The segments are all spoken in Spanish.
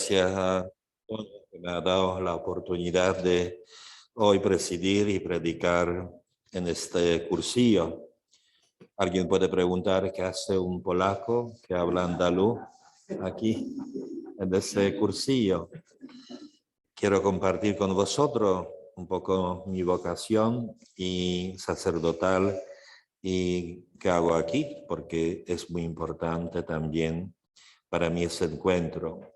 gracias a Antonio que me ha dado la oportunidad de hoy presidir y predicar en este cursillo. Alguien puede preguntar qué hace un polaco que habla andaluz aquí en este cursillo. Quiero compartir con vosotros un poco mi vocación y sacerdotal y qué hago aquí, porque es muy importante también para mí ese encuentro.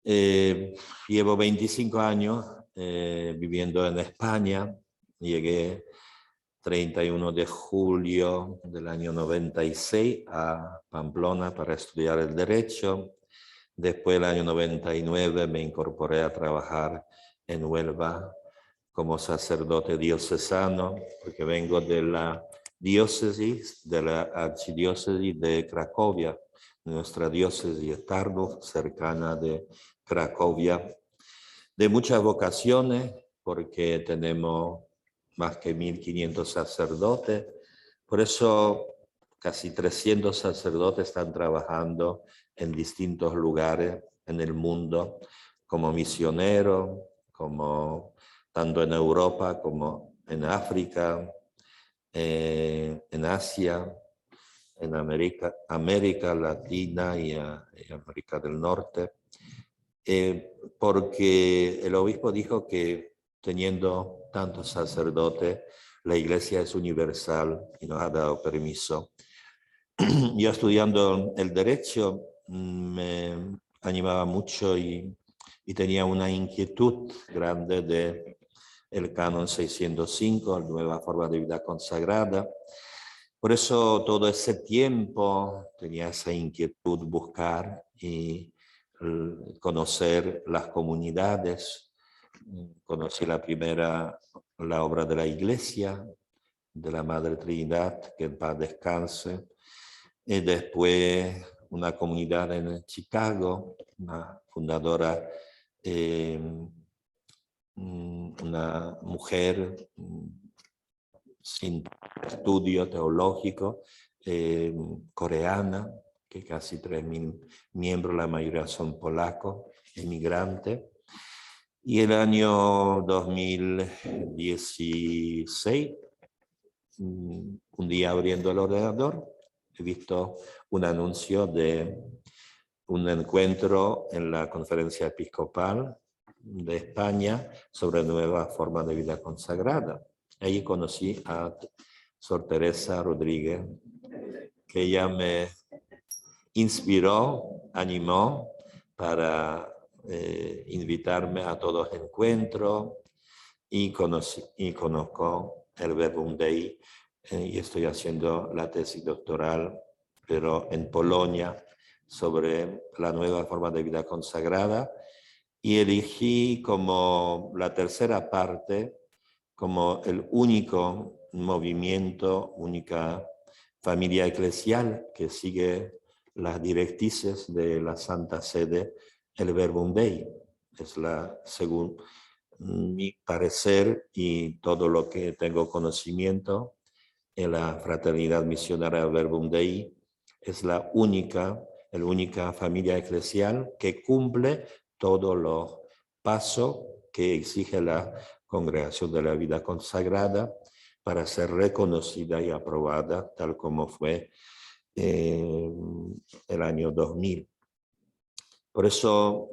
Llevo 25 años viviendo en España. Llegué 31 de julio del año 96 a Pamplona para estudiar el Derecho. Después, el año 99, me incorporé a trabajar en Huelva como sacerdote diocesano, porque vengo de la diócesis, de la archidiócesis de Cracovia. Nuestra diócesis es Tarnów, cercana de Cracovia, de muchas vocaciones, porque tenemos más que 1500 sacerdotes. Por eso casi 300 sacerdotes están trabajando en distintos lugares en el mundo, como misioneros, como tanto en Europa como en África, en Asia, en América Latina y América del Norte. Porque el obispo dijo que teniendo tantos sacerdotes, la iglesia es universal y nos ha dado permiso. Yo estudiando el derecho me animaba mucho y tenía una inquietud grande de el canon 605, la nueva forma de vida consagrada. Por eso todo ese tiempo tenía esa inquietud buscar y conocer las comunidades. Conocí la obra de la Iglesia, de la Madre Trinidad, que en paz descanse. Y después una comunidad en Chicago, una fundadora, una mujer sin estudio teológico, coreana, que casi 3000 miembros, la mayoría son polacos, emigrantes. Y el año 2016, un día abriendo el ordenador, he visto un anuncio de un encuentro en la Conferencia Episcopal de España sobre nueva forma de vida consagrada. Ahí conocí a Sor Teresa Rodríguez, que ella me inspiró, animó para invitarme a todos los encuentros y conozco el Verbum Dei y estoy haciendo la tesis doctoral, pero en Polonia, sobre la nueva forma de vida consagrada, y elegí como la tercera parte, como el único movimiento, única familia eclesial que sigue las directrices de la Santa Sede, el Verbum Dei. Es según mi parecer y todo lo que tengo conocimiento, en la Fraternidad Misionera Verbum Dei es la única familia eclesial que cumple todos los pasos que exige la Congregación de la Vida Consagrada para ser reconocida y aprobada, tal como fue el año 2000. Por eso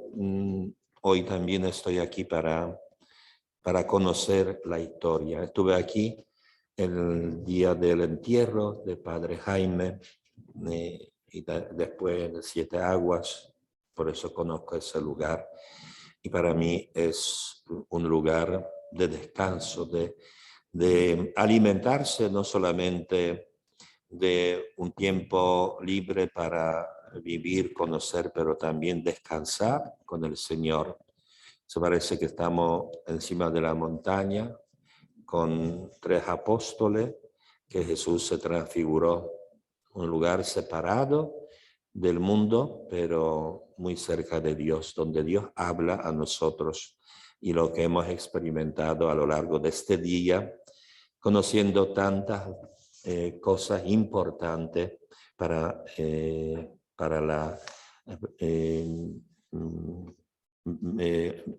hoy también estoy aquí para conocer la historia. Estuve aquí el día del entierro de Padre Jaime y después de Siete Aguas, por eso conozco ese lugar. Y para mí es un lugar de descanso, de alimentarse no solamente de un tiempo libre para vivir, conocer, pero también descansar con el Señor. Se parece que estamos encima de la montaña con 3 apóstoles, que Jesús se transfiguró, un lugar separado del mundo, pero muy cerca de Dios, donde Dios habla a nosotros. Y lo que hemos experimentado a lo largo de este día, conociendo tantas cosas importantes para la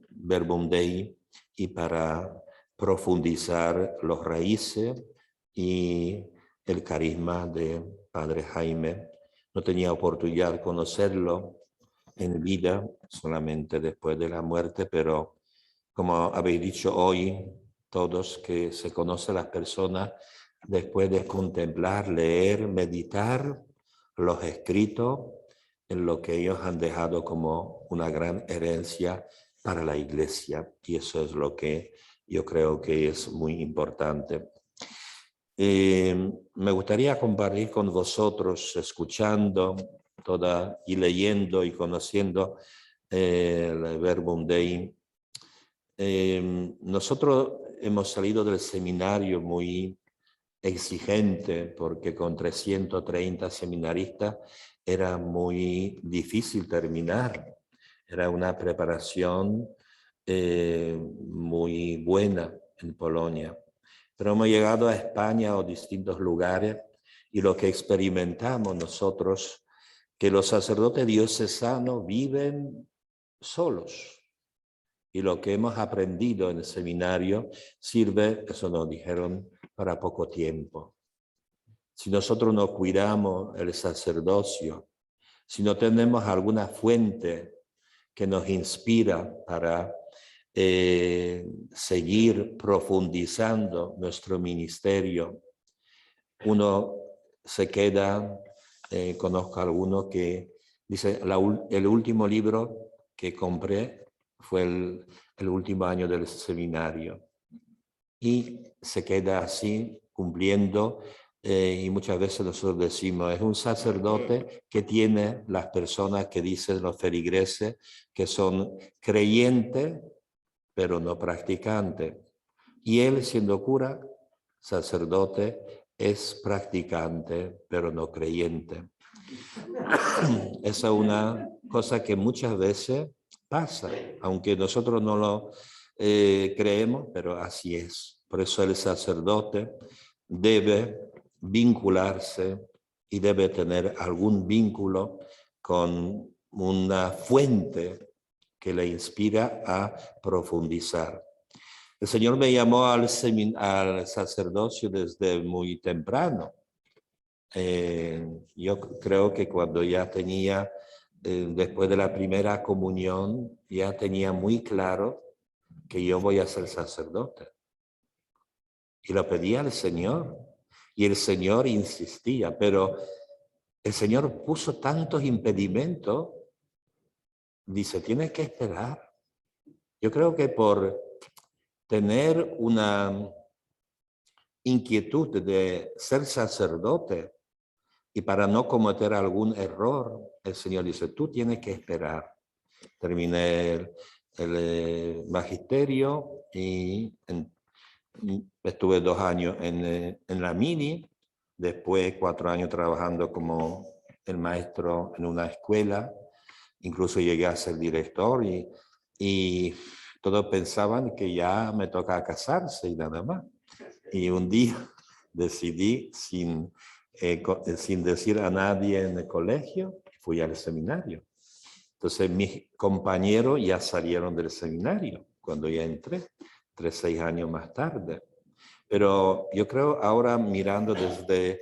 Verbum Dei y para profundizar los raíces y el carisma de Padre Jaime. No tenía oportunidad de conocerlo en vida, solamente después de la muerte, pero como habéis dicho hoy, todos que se conocen las personas después de contemplar, leer, meditar los escritos en lo que ellos han dejado como una gran herencia para la Iglesia. Y eso es lo que yo creo que es muy importante. Me gustaría compartir con vosotros, escuchando y leyendo y conociendo el Verbum Dei. Nosotros hemos salido del seminario muy exigente porque con 330 seminaristas era muy difícil terminar. Era una preparación muy buena en Polonia. Pero hemos llegado a España o distintos lugares y lo que experimentamos nosotros, que los sacerdotes diocesanos viven solos. Y lo que hemos aprendido en el seminario sirve, eso nos dijeron, para poco tiempo. Si nosotros no cuidamos el sacerdocio, si no tenemos alguna fuente que nos inspira para seguir profundizando nuestro ministerio, uno se queda, conozco a alguno que dice, el último libro que compré fue el último año del seminario. Y se queda así, cumpliendo, y muchas veces nosotros decimos, es un sacerdote que tiene las personas que dicen los feligreses, que son creyentes, pero no practicantes. Y él, siendo cura, sacerdote, es practicante, pero no creyente. Esa es una cosa que muchas veces pasa, aunque nosotros no lo creemos, pero así es. Por eso el sacerdote debe vincularse y debe tener algún vínculo con una fuente que le inspira a profundizar. El Señor me llamó al sacerdocio desde muy temprano. Yo creo que cuando ya tenía, después de la primera comunión, ya tenía muy claro que yo voy a ser sacerdote. Y lo pedía al Señor. Y el Señor insistía, pero el Señor puso tantos impedimentos. Dice, tienes que esperar. Yo creo que por tener una inquietud de ser sacerdote y para no cometer algún error, el Señor dice, tú tienes que esperar. Terminé el magisterio y estuve 2 años en la Mini, después 4 años trabajando como el maestro en una escuela, incluso llegué a ser director y todos pensaban que ya me tocaba casarse y nada más. Y un día decidí, sin decir a nadie en el colegio, fui al seminario. Entonces mis compañeros ya salieron del seminario cuando ya entré, 6 años más tarde. Pero yo creo ahora mirando desde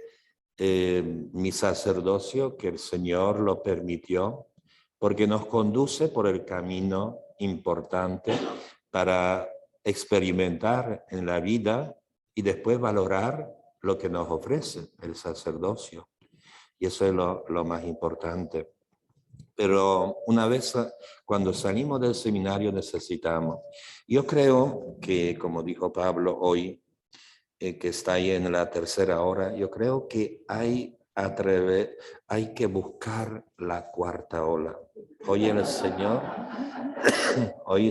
mi sacerdocio que el Señor lo permitió porque nos conduce por el camino importante para experimentar en la vida y después valorar lo que nos ofrece el sacerdocio. Y eso es lo más importante. Pero una vez cuando salimos del seminario necesitamos. Yo creo que, como dijo Pablo hoy, que está ahí en la tercera hora, yo creo que hay que buscar la cuarta ola. Hoy el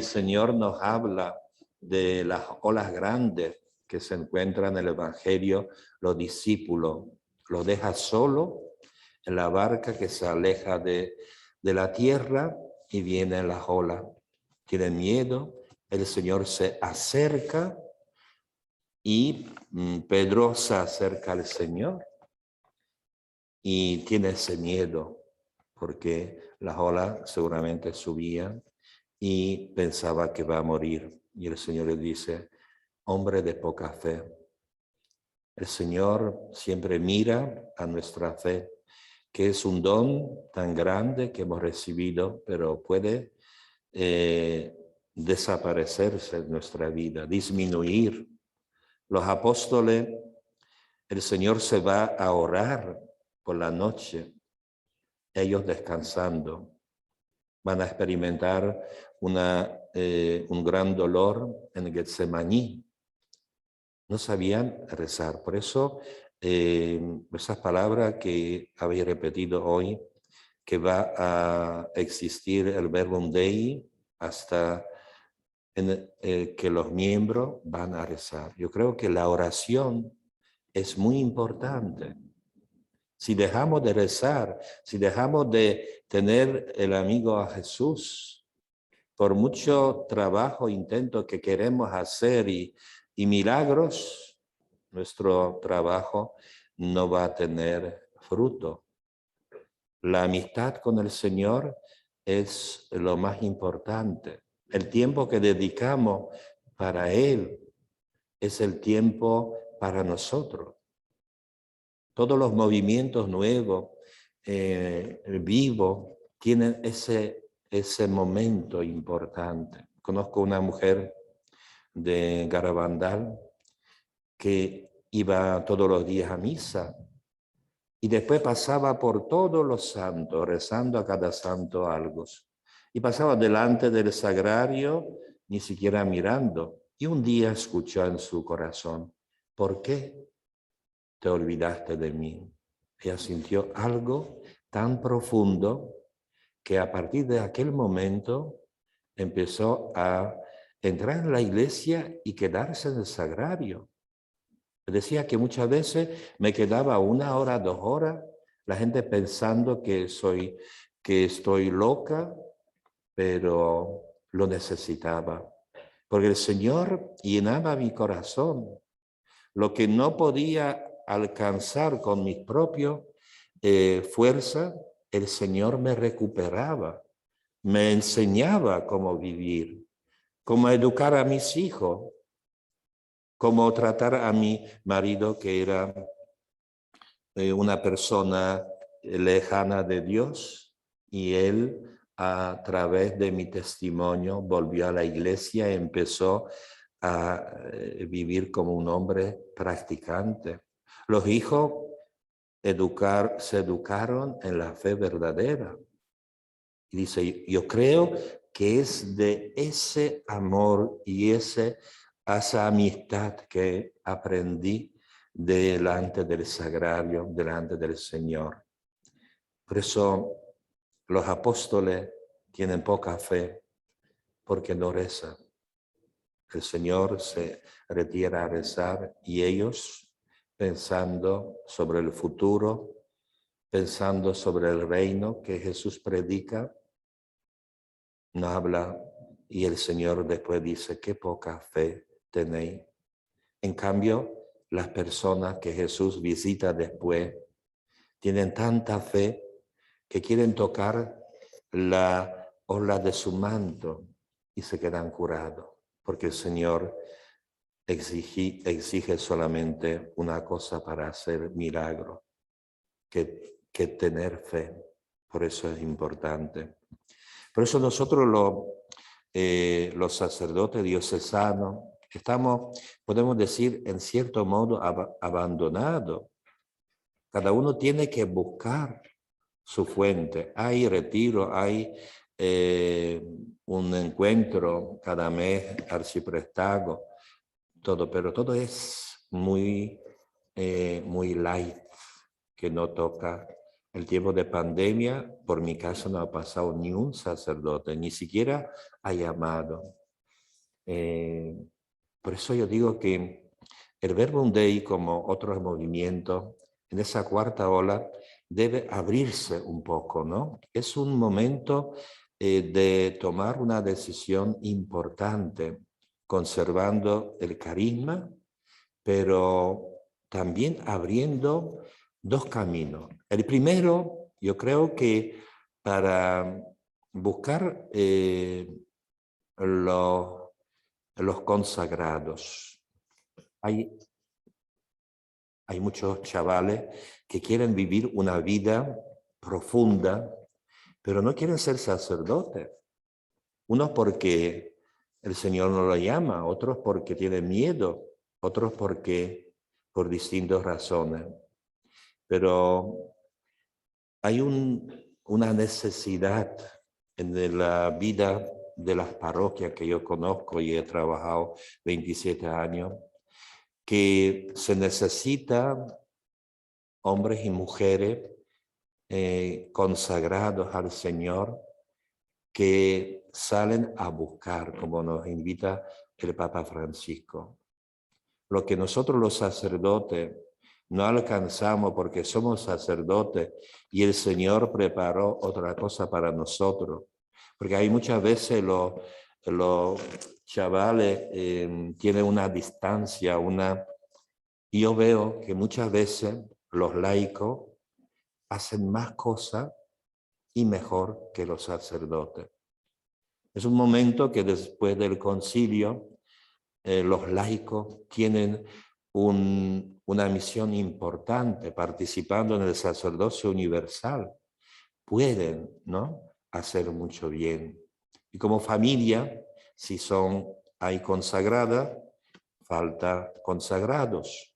Señor nos habla de las olas grandes que se encuentran en el Evangelio. Los discípulos los deja solo en la barca que se aleja de la tierra y vienen las olas. Tienen miedo, el Señor se acerca y Pedro se acerca al Señor y tiene ese miedo porque las olas seguramente subían y pensaba que va a morir. Y el Señor le dice, hombre de poca fe. El Señor siempre mira a nuestra fe, que es un don tan grande que hemos recibido, pero puede desaparecerse en nuestra vida, disminuir. Los apóstoles, el Señor se va a orar por la noche, ellos descansando. Van a experimentar un gran dolor en Getsemaní. No sabían rezar. Por eso, esas palabras que habéis repetido hoy, que va a existir el Verbum Dei hasta que los miembros van a rezar. Yo creo que la oración es muy importante. Si dejamos de rezar, si dejamos de tener el amigo a Jesús, por mucho trabajo, intento que queremos hacer y milagros, nuestro trabajo no va a tener fruto. La amistad con el Señor es lo más importante. El tiempo que dedicamos para Él es el tiempo para nosotros. Todos los movimientos nuevos, vivos, tienen ese momento importante. Conozco una mujer de Garabandal que iba todos los días a misa y después pasaba por todos los santos, rezando a cada santo algo. Y pasaba delante del sagrario, ni siquiera mirando. Y un día escuchó en su corazón, ¿por qué te olvidaste de mí? Ella sintió algo tan profundo que a partir de aquel momento empezó a entrar en la iglesia y quedarse en el sagrario. Decía que muchas veces me quedaba 1 hora, 2 horas, la gente pensando que estoy loca, pero lo necesitaba. Porque el Señor llenaba mi corazón. Lo que no podía alcanzar con mis propias fuerzas, el Señor me recuperaba, me enseñaba cómo vivir, cómo educar a mis hijos, cómo tratar a mi marido, que era una persona lejana de Dios, y él, a través de mi testimonio, volvió a la iglesia y empezó a vivir como un hombre practicante. Los hijos se educaron en la fe verdadera. Y dice, yo creo que es de ese amor y esa amistad que aprendí delante del sagrario, delante del Señor. Por eso los apóstoles tienen poca fe porque no rezan. El Señor se retira a rezar y ellos, pensando sobre el futuro, pensando sobre el reino que Jesús predica, no habla, y el Señor después dice, qué poca fe tenéis. En cambio, las personas que Jesús visita después tienen tanta fe que quieren tocar la orla de su manto y se quedan curados, porque el Señor exige solamente una cosa para hacer milagro, que tener fe. Por eso es importante. Por eso nosotros los sacerdotes diocesanos estamos, podemos decir, en cierto modo abandonados. Cada uno tiene que buscar su fuente. Hay retiro, hay un encuentro cada mes, arciprestago, todo, pero todo es muy light, que no toca. El tiempo de pandemia, por mi caso, no ha pasado ni un sacerdote, ni siquiera ha llamado. Por eso yo digo que el Verbum Dei, como otros movimientos, en esa cuarta ola, debe abrirse un poco, ¿no? Es un momento de tomar una decisión importante, conservando el carisma, pero también abriendo 2 caminos. El primero, yo creo que para buscar los consagrados. Hay muchos chavales que quieren vivir una vida profunda, pero no quieren ser sacerdotes. Unos porque el Señor no lo llama, otros porque tienen miedo, otros porque por distintas razones. Pero hay una necesidad en la vida de las parroquias que yo conozco y he trabajado 27 años, que se necesita hombres y mujeres consagrados al Señor que salen a buscar, como nos invita el Papa Francisco. Lo que nosotros los sacerdotes no alcanzamos porque somos sacerdotes y el Señor preparó otra cosa para nosotros. Porque hay muchas veces los chavales tienen una distancia, y yo veo que muchas veces los laicos hacen más cosas y mejor que los sacerdotes. Es un momento que después del concilio los laicos tienen una misión importante, participando en el sacerdocio universal. Pueden, ¿no?, hacer mucho bien. Y como familia, si hay consagradas, falta consagrados.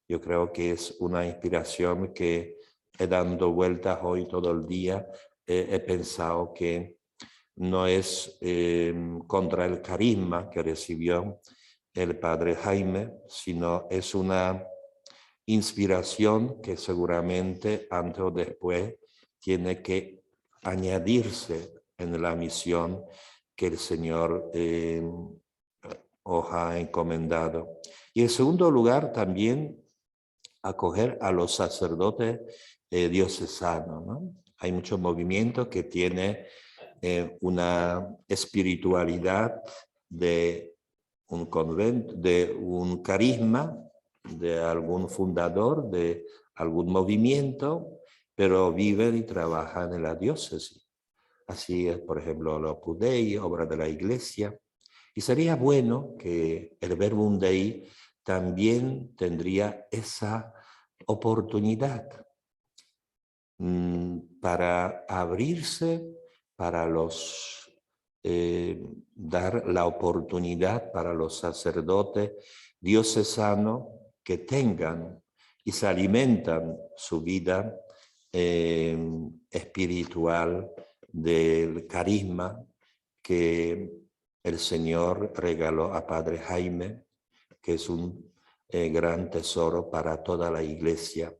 Yo creo que es una inspiración que he dado vueltas hoy todo el día. He pensado que no es contra el carisma que recibió el padre Jaime, sino es una inspiración que seguramente antes o después tiene que añadirse en la misión que el Señor os ha encomendado. Y en segundo lugar, también acoger a los sacerdotes diocesanos, ¿no? Hay muchos movimientos que tienen una espiritualidad de un convento, de un carisma, de algún fundador, de algún movimiento, pero viven y trabajan en la diócesis. Así es, por ejemplo, los Opus Dei, obra de la Iglesia. Y sería bueno que el Verbum Dei también tendría esa oportunidad para abrirse, para dar la oportunidad para los sacerdotes diocesanos que tengan y se alimentan su vida espiritual del carisma que el Señor regaló a Padre Jaime, que es un gran tesoro para toda la Iglesia.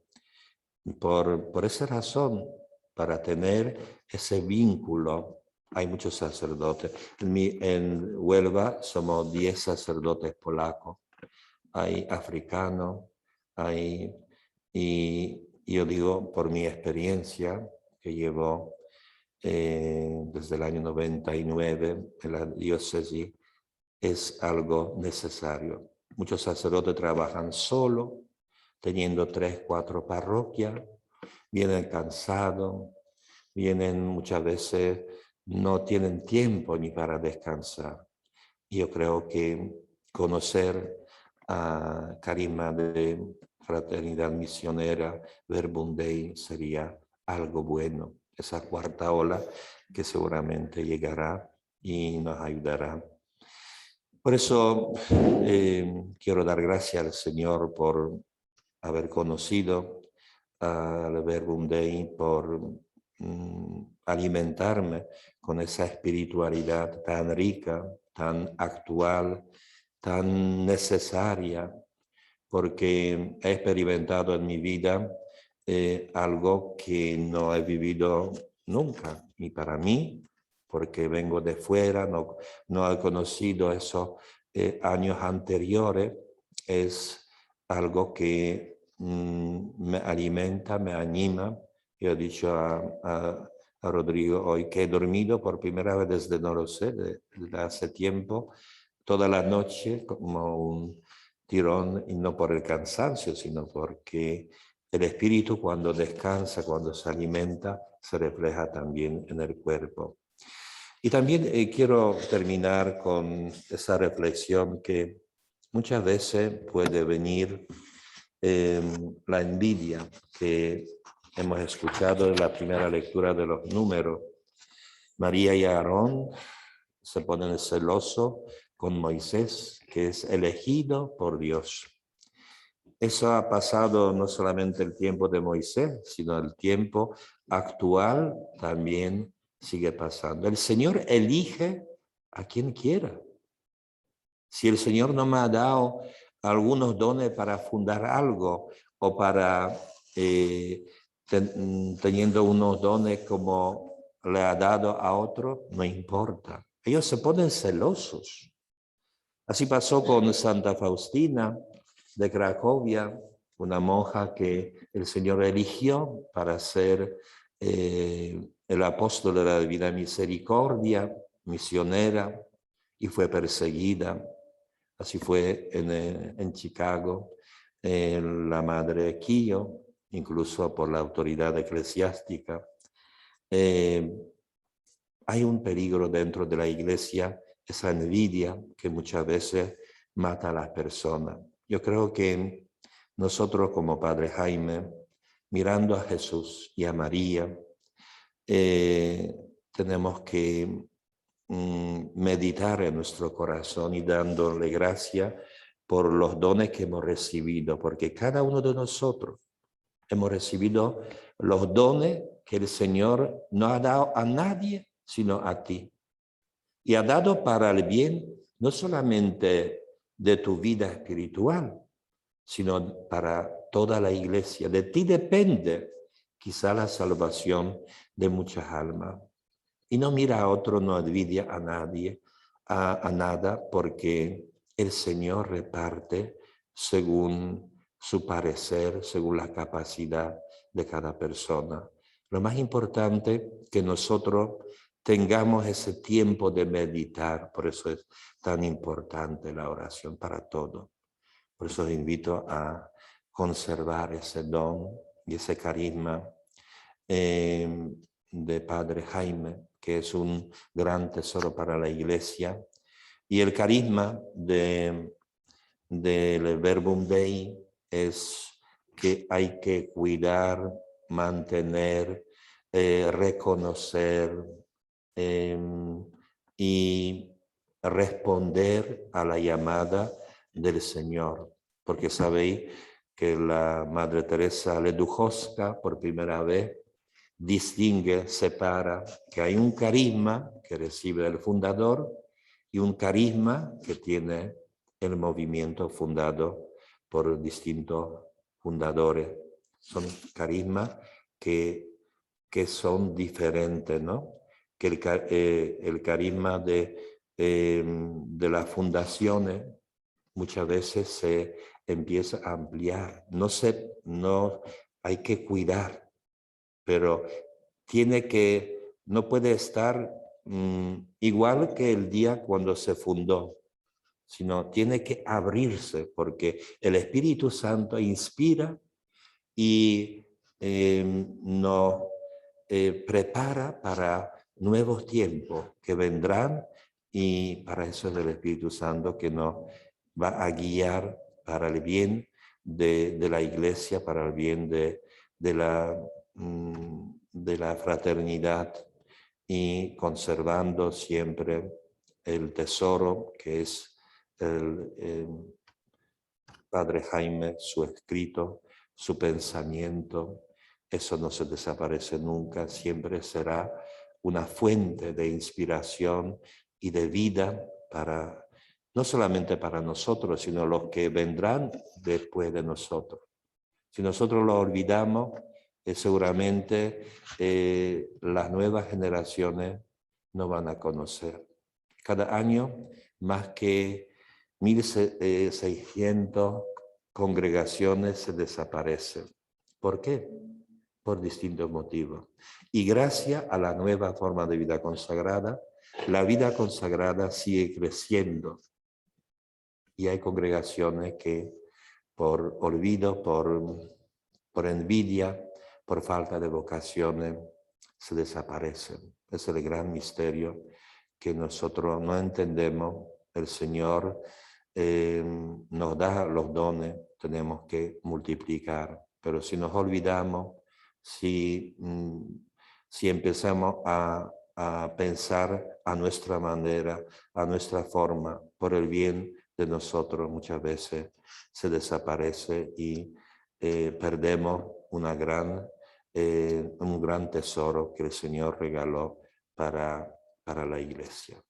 Por esa razón, para tener ese vínculo, hay muchos sacerdotes. En Huelva somos 10 sacerdotes polacos, hay africanos, y yo digo por mi experiencia que llevo desde el año 99 en la diócesis, es algo necesario. Muchos sacerdotes trabajan solo, teniendo 3, 4 parroquias, vienen cansados, vienen muchas veces, no tienen tiempo ni para descansar. Yo creo que conocer a Carisma de Fraternidad Misionera, Verbum Dei, sería algo bueno. Esa cuarta ola que seguramente llegará y nos ayudará. Por eso quiero dar gracias al Señor por haber conocido al Verbum Dei, por alimentarme con esa espiritualidad tan rica, tan actual, tan necesaria, porque he experimentado en mi vida algo que no he vivido nunca, ni para mí, porque vengo de fuera, no he conocido esos años anteriores. Es algo que me alimenta, me anima. Yo he dicho a Rodrigo hoy que he dormido por primera vez desde, no lo sé, desde hace tiempo, toda la noche como un tirón, y no por el cansancio, sino porque el espíritu cuando descansa, cuando se alimenta, se refleja también en el cuerpo. Y también quiero terminar con esa reflexión que muchas veces puede venir la envidia que hemos escuchado en la primera lectura de los Números. María y Aarón se ponen celosos con Moisés, que es elegido por Dios. Eso ha pasado no solamente el tiempo de Moisés, sino el tiempo actual también sigue pasando. El Señor elige a quien quiera. Si el Señor no me ha dado algunos dones para fundar algo o para teniendo unos dones como le ha dado a otro, no importa. Ellos se ponen celosos. Así pasó con Santa Faustina de Cracovia, una monja que el Señor eligió para ser el apóstol de la Divina Misericordia, misionera, y fue perseguida. Así fue en Chicago, la Madre Kio, incluso por la autoridad eclesiástica. Hay un peligro dentro de la iglesia, esa envidia que muchas veces mata a las personas. Yo creo que nosotros como Padre Jaime, mirando a Jesús y a María, tenemos que meditar en nuestro corazón y dándole gracias por los dones que hemos recibido, porque cada uno de nosotros hemos recibido los dones que el Señor no ha dado a nadie, sino a ti. Y ha dado para el bien no solamente de tu vida espiritual, sino para toda la iglesia. De ti depende quizá la salvación de muchas almas. Y no mira a otro, no envidia a nadie, a nada, porque el Señor reparte según su parecer, según la capacidad de cada persona. Lo más importante que nosotros tengamos ese tiempo de meditar, por eso es tan importante la oración para todo. Por eso os invito a conservar ese don y ese carisma de Padre Jaime, que es un gran tesoro para la Iglesia, y el carisma del Verbum Dei es que hay que cuidar, mantener, reconocer y responder a la llamada del Señor, porque sabéis que la Madre Teresa Ledujovska por primera vez distingue, separa que hay un carisma que recibe el fundador y un carisma que tiene el movimiento fundado por distintos fundadores. Son carismas que son diferentes, ¿no? Que el carisma de las fundaciones muchas veces se empieza a ampliar. No hay que cuidar, pero no puede estar igual que el día cuando se fundó, sino tiene que abrirse, porque el Espíritu Santo inspira y nos prepara para nuevos tiempos que vendrán, y para eso es el Espíritu Santo que nos va a guiar para el bien de la Iglesia, para el bien de la fraternidad, y conservando siempre el tesoro que es el Padre Jaime, su escrito, su pensamiento. Eso no se desaparece nunca, siempre será una fuente de inspiración y de vida para, no solamente para nosotros, sino los que vendrán después de nosotros. Si nosotros lo olvidamos, seguramente las nuevas generaciones no van a conocer. Cada año más que 1.600 congregaciones se desaparecen. ¿Por qué? Por distintos motivos. Y gracias a la nueva forma de vida consagrada, la vida consagrada sigue creciendo. Y hay congregaciones que por olvido, por envidia, por falta de vocaciones, se desaparecen. Es el gran misterio que nosotros no entendemos. El Señor nos da los dones, tenemos que multiplicar. Pero si nos olvidamos, si empezamos a pensar a nuestra manera, a nuestra forma, por el bien de nosotros, muchas veces se desaparece y perdemos un gran tesoro que el Señor regaló para la iglesia.